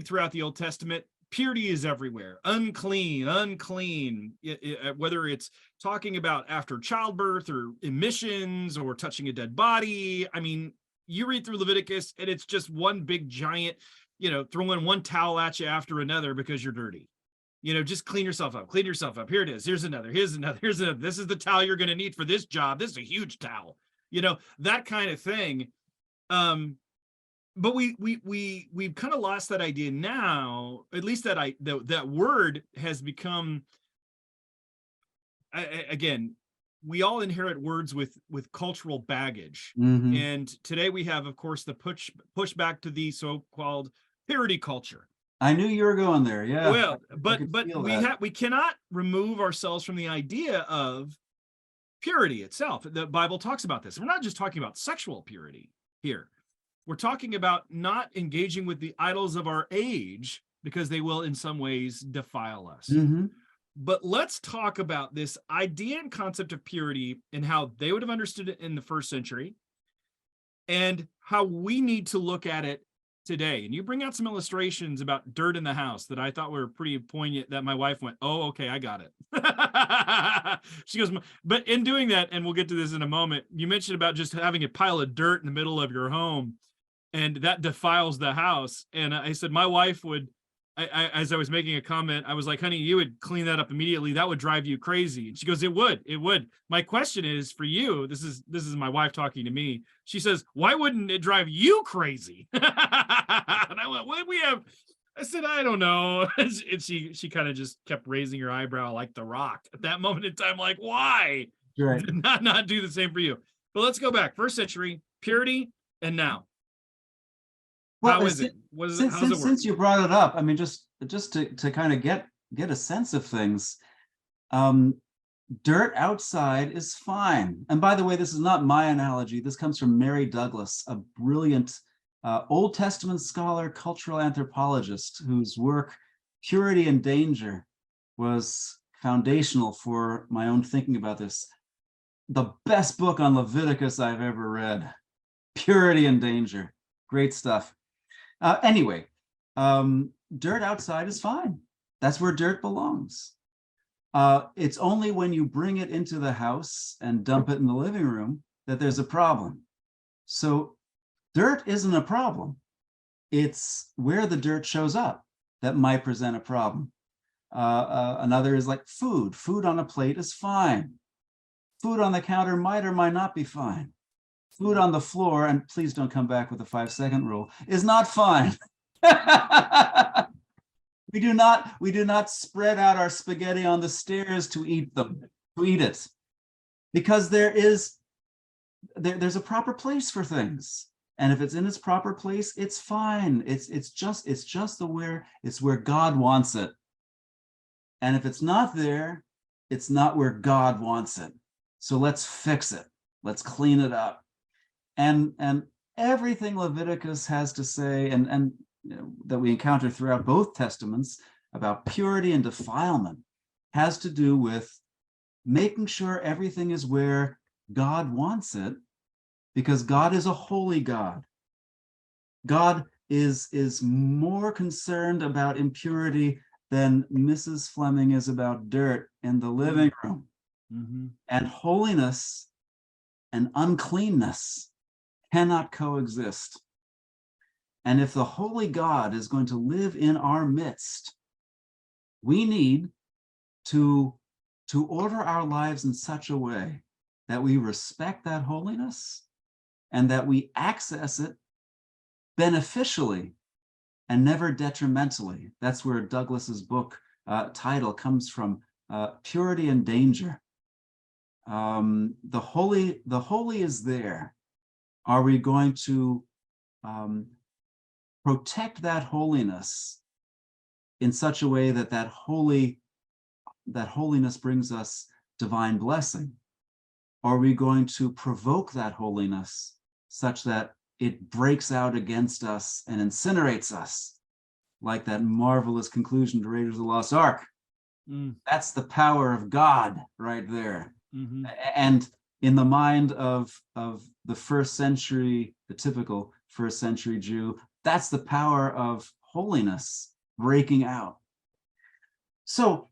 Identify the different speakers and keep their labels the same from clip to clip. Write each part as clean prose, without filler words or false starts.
Speaker 1: read throughout the Old Testament, purity is everywhere. Unclean, unclean, whether it's talking about after childbirth or emissions or touching a dead body. I mean, you read through Leviticus and it's just one big giant, throwing one towel at you after another because you're dirty. Just clean yourself up, clean yourself up. Here it is. Here's another, here's another, here's another. This is the towel you're going to need for this job. This is a huge towel, that kind of thing. But we've kind of lost that idea now, at least that word has become, again, we all inherit words with cultural baggage.
Speaker 2: Mm-hmm.
Speaker 1: And today we have, of course, the push back to the so-called purity culture.
Speaker 2: I knew you were going there. Yeah.
Speaker 1: Well, but we cannot remove ourselves from the idea of purity itself. The Bible talks about this. We're not just talking about sexual purity here. We're talking about not engaging with the idols of our age because they will in some ways defile us.
Speaker 2: Mm-hmm.
Speaker 1: But let's talk about this idea and concept of purity and how they would have understood it in the first century and how we need to look at it today. And you bring out some illustrations about dirt in the house that I thought were pretty poignant, that my wife went, oh, okay, I got it. She goes, but in doing that, and we'll get to this in a moment, you mentioned about just having a pile of dirt in the middle of your home and that defiles the house. And I said, my wife would, as I was making a comment, I was like, honey, you would clean that up immediately. That would drive you crazy. And she goes, it would. My question is for you, this is my wife talking to me. She says, why wouldn't it drive you crazy? And I went, what do we have? I said, I don't know. And she kind of just kept raising her eyebrow like The Rock at that moment in time. Like, why?
Speaker 2: Right.
Speaker 1: Did not do the same for you. But let's go back. First century, purity, and now.
Speaker 2: Well,
Speaker 1: how is it? What is it? How's it work?
Speaker 2: Since you brought it up, I mean, just to kind of get a sense of things, dirt outside is fine. And by the way, this is not my analogy. This comes from Mary Douglas, a brilliant Old Testament scholar, cultural anthropologist, whose work, Purity and Danger, was foundational for my own thinking about this. The best book on Leviticus I've ever read, Purity and Danger. Great stuff. Anyway, dirt outside is fine. That's where dirt belongs. It's only when you bring it into the house and dump it in the living room that there's a problem. So dirt isn't a problem. It's where the dirt shows up that might present a problem. Another is like food. Food on a plate is fine. Food on the counter might or might not be fine. Food on the floor, and please don't come back with the 5-second rule, is not fine. We do not spread out our spaghetti on the stairs to eat it, because there's a proper place for things, and if it's in its proper place, it's fine. It's just where God wants it, and if it's not there, it's not where God wants it. So let's fix it. Let's clean it up. And everything Leviticus has to say, and that we encounter throughout both testaments about purity and defilement, has to do with making sure everything is where God wants it, because God is a holy God. God is more concerned about impurity than Mrs. Fleming is about dirt in the living room.
Speaker 1: Mm-hmm.
Speaker 2: And holiness and uncleanness cannot coexist. And if the holy God is going to live in our midst, we need to order our lives in such a way that we respect that holiness and that we access it beneficially and never detrimentally. That's where Douglas's book title comes from, Purity and Danger. The holy is there. Are we going to protect that holiness in such a way that holiness brings us divine blessing? Or are we going to provoke that holiness such that it breaks out against us and incinerates us, like that marvelous conclusion to Raiders of the Lost Ark? That's the power of God right there.
Speaker 1: Mm-hmm.
Speaker 2: And in the mind of the first century, the typical first century Jew, that's the power of holiness breaking out. So,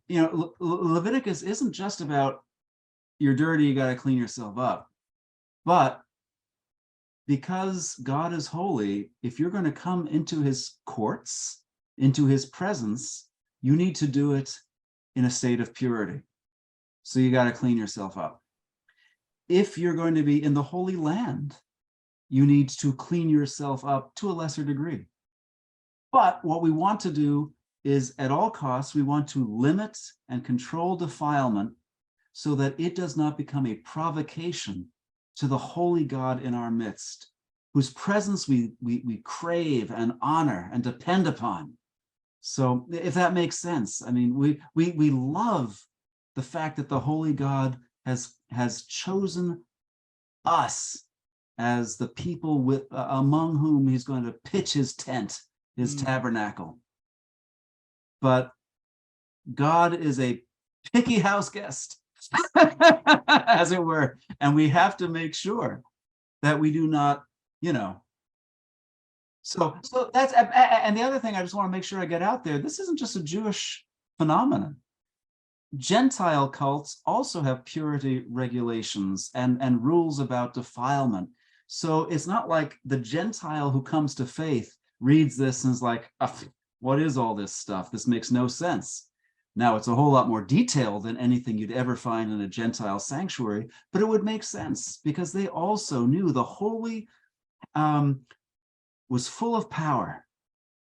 Speaker 2: Leviticus isn't just about you're dirty, you got to clean yourself up. But because God is holy, if you're going to come into his courts, into his presence, you need to do it in a state of purity. So you got to clean yourself up. If you're going to be in the Holy Land, you need to clean yourself up to a lesser degree. But what we want to do is, at all costs, we want to limit and control defilement so that it does not become a provocation to the holy God in our midst, whose presence we crave and honor and depend upon. So if that makes sense, I mean, we love the fact that the holy God has chosen us as the people with among whom he's going to pitch his tent, his tabernacle. But God is a picky house guest, as it were, and we have to make sure that we do not, So that's, and the other thing I just want to make sure I get out there, this isn't just a Jewish phenomenon. Gentile cults also have purity regulations and rules about defilement. So it's not like the Gentile who comes to faith reads this and is like, what is all this stuff? This makes no sense. Now, it's a whole lot more detailed than anything you'd ever find in a Gentile sanctuary, but it would make sense because they also knew the holy was full of power,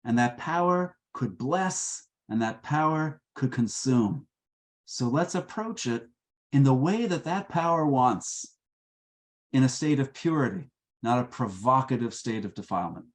Speaker 2: and that power could bless, and that power could consume. So let's approach it in the way that that power wants, in a state of purity, not a provocative state of defilement.